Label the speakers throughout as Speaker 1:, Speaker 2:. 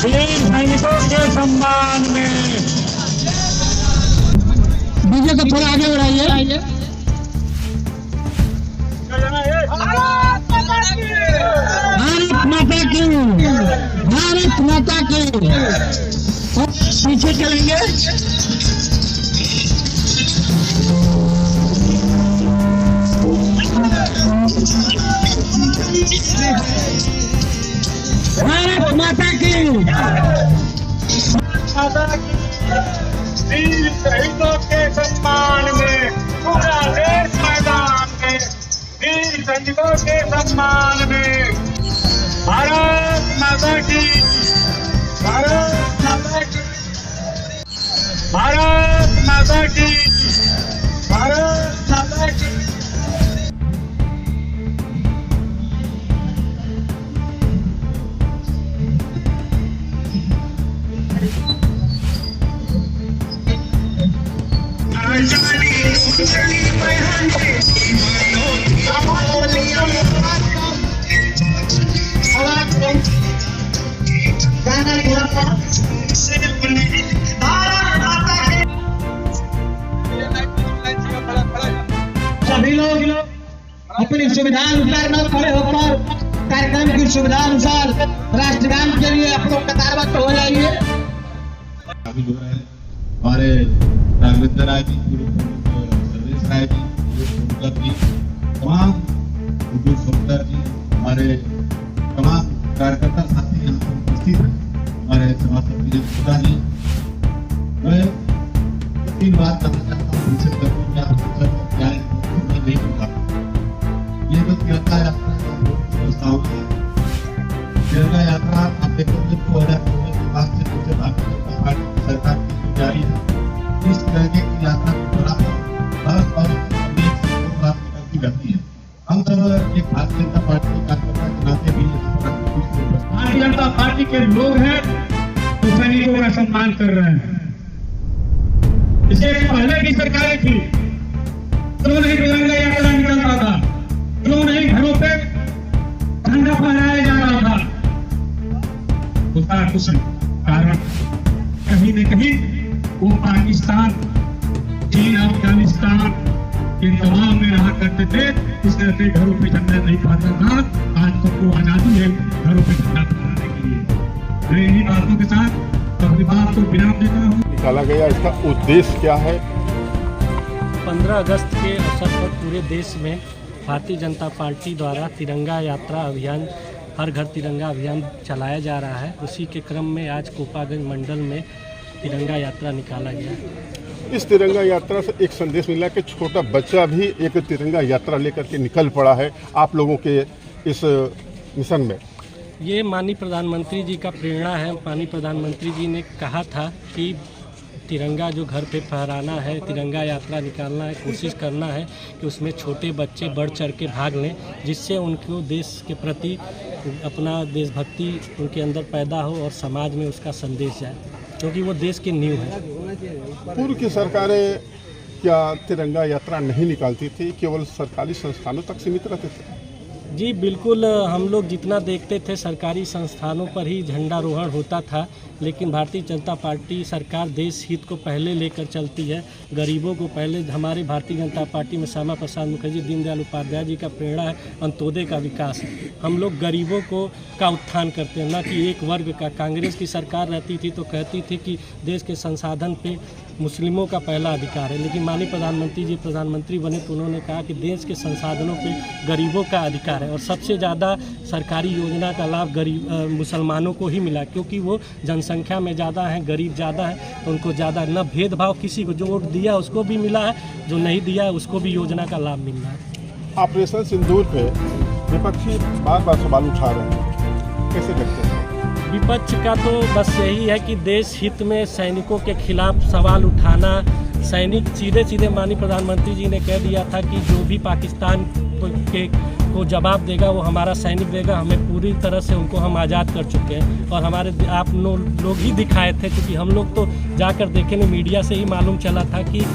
Speaker 1: वीर सैनिकों के सम्मान में।
Speaker 2: डीजे को थोड़ा आगे बढ़ाइए। भारत माता की, भारत माता की। पीछे चलेंगे। भारत माता की,
Speaker 1: वीर शहीदों के सम्मान में पूरा देश मैदान में। वीर सैनिकों के सम्मान में। भारत माता की, भारत माता की, भारत माता की, भारत माता की।
Speaker 2: सभी लोग अपनी सुविधा अनुसार न खड़े होकर कार्यक्रम की सुविधा अनुसार राष्ट्रगान के लिए आप लोग कतारबद्ध हो जाइए।
Speaker 3: हमारे राघवेंद्र राय जी, सर्वेश राय जी, तमाम उद्योग सुंदर जी, हमारे तमाम कार्यकर्ता साथी यहाँ पर उपस्थित हैं। हमारे सभापति विजय गुप्ता जी, मैं 3 बात करना चाहता हूँ उनसे नहीं होगा। ये तो तिरंगा यात्रा का प्रस्ताव है। तिरंगा यात्रा आप देखोगे 2014 के बाद से भारतीय जनता पार्टी की सरकार की जारी है। इस तरह की यात्रा को बड़ा भारत और करती रहती है। हम सब एक भारतीय जनता पार्टी के कार्यकर्ता के नाते भी
Speaker 1: भारतीय जनता पार्टी के लोग हैं तो सैनिकों का सम्मान कर रहे हैं। इससे पहले की सरकारें थी तो नहीं तिरंगा यात्रा निकलता था, तो नहीं घरों पे झंडा फहराया जा रहा था। उसका कुछ कारण कहीं न कहीं वो पाकिस्तान, चीन, अफगानिस्तान के दबाव में रहा करते थे, इसलिए अपने घरों पे झंडा नहीं फहराता था। आज तो वो आजादी है घरों पे झंडा फहराने के लिए। मैं इन्हीं बातों के साथ अपनी बात को विराम देता हूँ।
Speaker 4: निकाला गया, इसका उद्देश्य क्या है?
Speaker 5: 15 अगस्त के अवसर पर पूरे देश में भारतीय जनता पार्टी द्वारा तिरंगा यात्रा अभियान, हर घर तिरंगा अभियान चलाया जा रहा है। उसी के क्रम में आज कोपागंज मंडल में तिरंगा यात्रा निकाला गया।
Speaker 4: इस तिरंगा यात्रा से एक संदेश मिला कि छोटा बच्चा भी एक तिरंगा यात्रा लेकर के निकल पड़ा है आप लोगों के इस मिशन में।
Speaker 5: ये माननीय प्रधानमंत्री जी का प्रेरणा है। माननीय प्रधानमंत्री जी ने कहा था कि तिरंगा जो घर पे फहराना है, तिरंगा यात्रा निकालना है, कोशिश करना है कि उसमें छोटे बच्चे बढ़ चढ़ के भाग लें, जिससे उनको देश के प्रति अपना देशभक्ति उनके अंदर पैदा हो और समाज में उसका संदेश जाए, क्योंकि वो देश की नींव है।
Speaker 4: पूर्व की सरकारें क्या तिरंगा यात्रा नहीं निकालती थी, केवल सरकारी संस्थानों तक सीमित रहते थे?
Speaker 5: जी बिल्कुल, हम लोग जितना देखते थे सरकारी संस्थानों पर ही झंडारोहण होता था, लेकिन भारतीय जनता पार्टी सरकार देश हित को पहले लेकर चलती है। गरीबों को पहले, हमारी भारतीय जनता पार्टी में श्यामा प्रसाद मुखर्जी, दीनदयाल उपाध्याय जी का प्रेरणा है अंत्योदय का विकास। हम लोग गरीबों का उत्थान करते हैं, न कि एक वर्ग का। कांग्रेस की सरकार रहती थी तो कहती थी कि देश के संसाधन पे मुस्लिमों का पहला अधिकार है, लेकिन माननीय प्रधानमंत्री जी प्रधानमंत्री बने तो उन्होंने कहा कि देश के संसाधनों पे गरीबों का अधिकार है। और सबसे ज़्यादा सरकारी योजना का लाभ गरीब मुसलमानों को ही मिला, क्योंकि वो जनसंख्या में ज़्यादा हैं, गरीब ज़्यादा हैं, तो उनको ज़्यादा न भेदभाव किसी को, जो वोट दिया उसको भी मिला है, जो नहीं दिया है उसको भी योजना का लाभ मिल रहा है।
Speaker 4: ऑपरेशन सिंदूर पे विपक्षी बार बार सवाल उठा रहे हैं, कैसे देखते हैं?
Speaker 5: विपक्ष का तो बस यही है कि देश हित में सैनिकों के खिलाफ सवाल उठाना। सैनिक सीधे माननीय प्रधानमंत्री जी ने कह दिया था कि जो भी पाकिस्तान को जवाब देगा वो हमारा सैनिक देगा। हमें पूरी तरह से उनको हम आज़ाद कर चुके हैं और हमारे आप लोग ही दिखाए थे, क्योंकि हम लोग तो जाकर देखे नहीं, मीडिया से ही मालूम चला था कि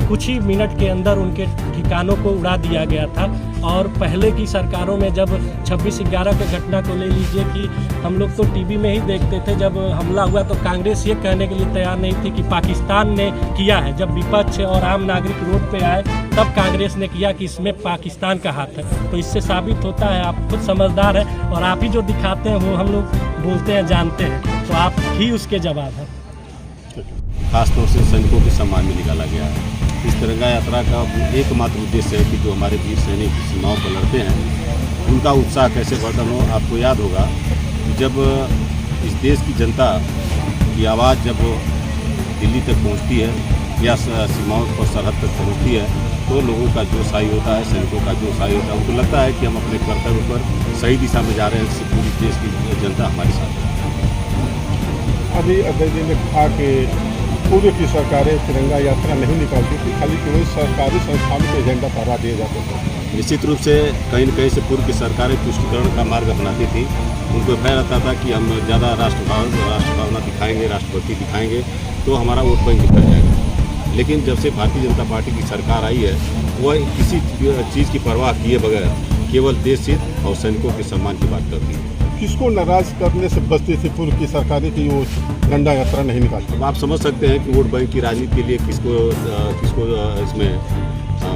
Speaker 5: कुछ ही मिनट के अंदर उनके ठिकानों को उड़ा दिया गया था। और पहले की सरकारों में जब 26/11 के घटना को ले लीजिए कि हम लोग तो टीवी में ही देखते थे, जब हमला हुआ तो कांग्रेस ये कहने के लिए तैयार नहीं थी कि पाकिस्तान ने किया है। जब विपक्ष और आम नागरिक रोड पे आए तब कांग्रेस ने किया कि इसमें पाकिस्तान का हाथ है। तो इससे साबित होता है आप खुद समझदार हैं और आप ही जो दिखाते हैं वो हम लोग बोलते हैं जानते हैं, तो आप ही उसके जवाब हैं।
Speaker 6: खासतौर से सैनिकों के सम्मान में निकाला गया है। इस तिरंगा यात्रा का एकमात्र उद्देश्य है कि जो हमारे वीर सैनिक सीमाओं पर लड़ते हैं उनका उत्साह कैसे वर्धन हो। आपको याद होगा कि जब इस देश की जनता की आवाज़ जब दिल्ली तक पहुंचती है या सीमाओं पर सरहद तक पहुंचती है तो लोगों का जोश हाई होता है, सैनिकों का जोश हाई होता है। उनको लगता है कि हम अपने कर्तव्य पर सही दिशा में जा रहे हैं, इससे पूरी देश की जनता हमारे साथ है।
Speaker 4: अभी अजय जी ने कहा कि पूर्व की सरकारें तिरंगा यात्रा नहीं निकालती थी, खाली केवल सरकारी संस्थानों के एजेंडा पर दिए जाते थे।
Speaker 6: निश्चित रूप से कहीं न कहीं से पूर्व की सरकारें तुष्टिकरण का मार्ग अपनाती थी। उनको भय रहता था कि हम ज़्यादा राष्ट्रभावना दिखाएंगे, राष्ट्रभक्ति दिखाएंगे तो हमारा वोट बैंक निकल जाएगा। लेकिन जब से भारतीय जनता पार्टी की सरकार आई है वह किसी चीज़ की परवाह किए बगैर केवल देश हित और सैनिकों के सम्मान की बात करती है।
Speaker 4: किसको नाराज करने से बचती थी पूर्व की सरकारें कि वो झंडा यात्रा नहीं निकालती?
Speaker 6: अब आप समझ सकते हैं कि वोट बैंक की राजनीति के लिए किसको इसमें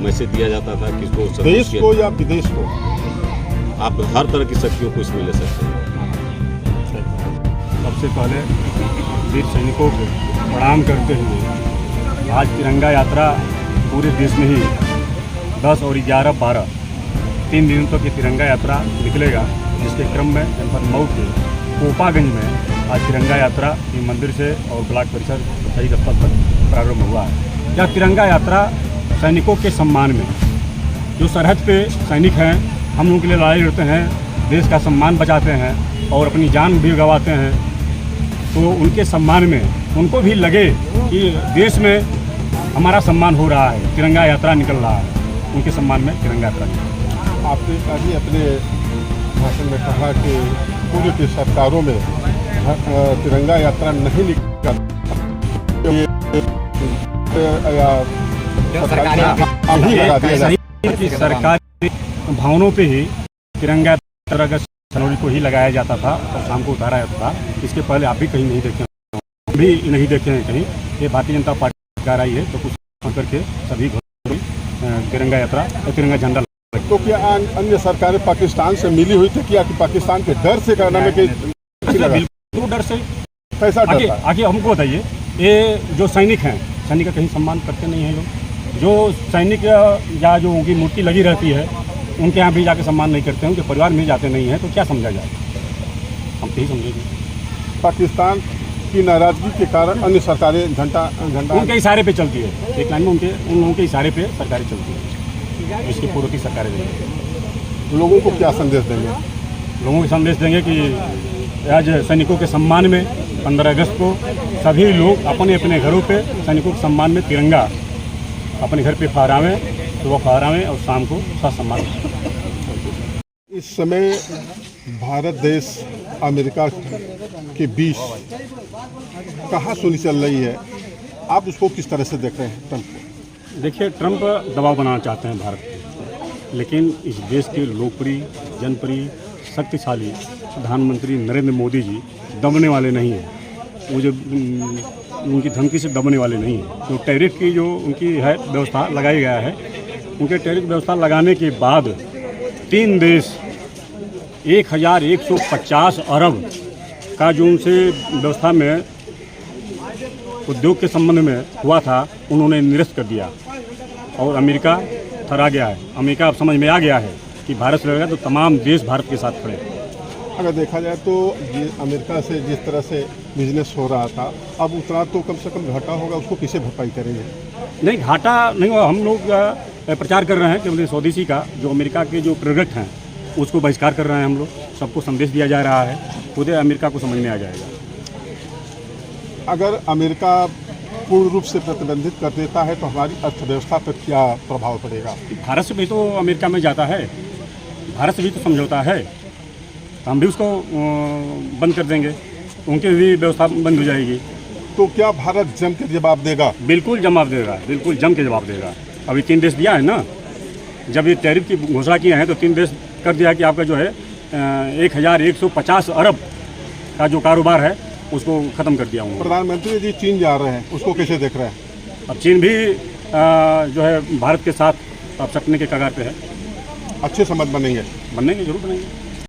Speaker 6: मैसेज दिया जाता था, किसको
Speaker 4: देश को या विदेश को।
Speaker 6: आप हर तरह की शक्तियों को इसमें ले सकते हैं।
Speaker 7: सबसे पहले वीर सैनिकों को प्रणाम करते हुए आज तिरंगा यात्रा पूरे देश में ही 10 और 11, 12 3 दिनों तक ये तिरंगा यात्रा निकलेगा, जिसके क्रम में जनपद मऊ के कोपागंज में आज तिरंगा यात्रा मंदिर से और ब्लॉक परिसर शहीद स्थल तक प्रारंभ हुआ है। यह तिरंगा यात्रा सैनिकों के सम्मान में, जो सरहद पे सैनिक हैं, हम लोगों के लिए लड़ाई लड़ते हैं, देश का सम्मान बचाते हैं और अपनी जान भी गंवाते हैं, तो उनके सम्मान में उनको भी लगे कि देश में हमारा सम्मान हो रहा है, तिरंगा यात्रा निकल रहा है, उनके सम्मान में तिरंगा यात्रा निकल।
Speaker 4: आपने अभी अपने भाषण में कहा कि पूर्व की सरकारों में तिरंगा यात्रा नहीं निकल
Speaker 7: सरकारी भवनों पे ही तिरंगा यात्रा का जनवरी को ही लगाया जाता था और शाम को उतारा जाता था। इसके पहले आप भी कहीं नहीं देखे, भी नहीं देखे हैं कहीं। ये भारतीय जनता पार्टी सरकार आई है तो कुछ करके सभी तिरंगा यात्रा और तिरंगा झंडा।
Speaker 4: तो क्या अन्य सरकारें पाकिस्तान से मिली हुई थी क्या कि पाकिस्तान के डर से करना में
Speaker 7: बिल्कुल डर से?
Speaker 4: कैसा डर था?
Speaker 7: आगे हमको बताइए, ये जो सैनिक हैं, सैनिक का कहीं सम्मान करते नहीं हैं लोग। जो सैनिक या जो उनकी मूर्ति लगी रहती है उनके यहाँ भी जाके सम्मान नहीं करते हैं, उनके परिवार में जाते नहीं हैं, तो क्या समझा जाए? हम यही समझेंगे।
Speaker 4: पाकिस्तान की नाराजगी के कारण अन्य सरकारें झंडा
Speaker 7: उनके इशारे पे चलती है, एक लाइन में उन लोगों के इशारे पे सरकारें चलती है। इसके पूर्व की सरकारें देंगे।
Speaker 4: लोगों को क्या संदेश देंगे?
Speaker 7: लोगों को संदेश देंगे कि आज सैनिकों के सम्मान में 15 अगस्त को सभी लोग अपने अपने घरों पे सैनिकों के सम्मान में तिरंगा अपने घर पे फहरावें, तो वह फहरावें और शाम को सम्मान।
Speaker 4: इस समय भारत देश अमेरिका के बीच कहाँ सुनी चल रही है, आप उसको किस तरह से देख रहे हैं? ट्रंप को
Speaker 7: देखिए, ट्रंप दबाव बनाना चाहते हैं भारत पे, लेकिन इस देश के लोकप्रिय, जनप्रिय, शक्तिशाली प्रधानमंत्री नरेंद्र मोदी जी दबने वाले नहीं हैं। वो जो उनकी धमकी से दबने वाले नहीं हैं। तो टैरिफ की जो उनकी है व्यवस्था लगाई गया है, उनके टैरिफ व्यवस्था लगाने के बाद 3 देश 1150 अरब का जो उनसे व्यवस्था में उद्योग के संबंध में हुआ था, उन्होंने निरस्त कर दिया और अमेरिका थरा गया है। अमेरिका अब समझ में आ गया है कि भारत से लड़ेगा तो तमाम देश भारत के साथ खड़े।
Speaker 4: अगर देखा जाए तो अमेरिका से जिस तरह से बिजनेस हो रहा था, अब उतना तो कम से कम घाटा होगा, उसको किसे भरपाई करेंगे?
Speaker 7: नहीं, घाटा नहीं हुआ। हम लोग प्रचार कर रहे हैं कि स्वदेशी का जो अमेरिका के जो प्रोडक्ट हैं उसको बहिष्कार कर रहे हैं। हम लोग सबको संदेश दिया जा रहा है, खुद अमेरिका को समझ में आ जाएगा।
Speaker 4: अगर अमेरिका पूर्ण रूप से प्रतिबंधित कर देता है तो हमारी अर्थव्यवस्था पर क्या प्रभाव पड़ेगा?
Speaker 7: भारत से भी तो अमेरिका में जाता है, भारत से भी तो समझौता है, तो हम भी उसको बंद कर देंगे, उनकी भी व्यवस्था बंद हो जाएगी।
Speaker 4: तो क्या भारत जम के जवाब देगा?
Speaker 7: बिल्कुल जवाब देगा, बिल्कुल जम के जवाब देगा। अभी 3 देश दिया है ना, जब ये टैरिफ की घोषणा किए हैं तो 3 देश कर दिया कि आपका जो है 1150 अरब का जो कारोबार है उसको ख़त्म कर दिया उन्होंने।
Speaker 4: प्रधानमंत्री जी चीन जा रहे हैं, उसको कैसे देख रहे हैं?
Speaker 7: अब चीन भी जो है भारत के साथ अब सटने के कगार पे है।
Speaker 4: अच्छे संबंध बनेंगे?
Speaker 7: बनेंगे, जरूर बनेंगे।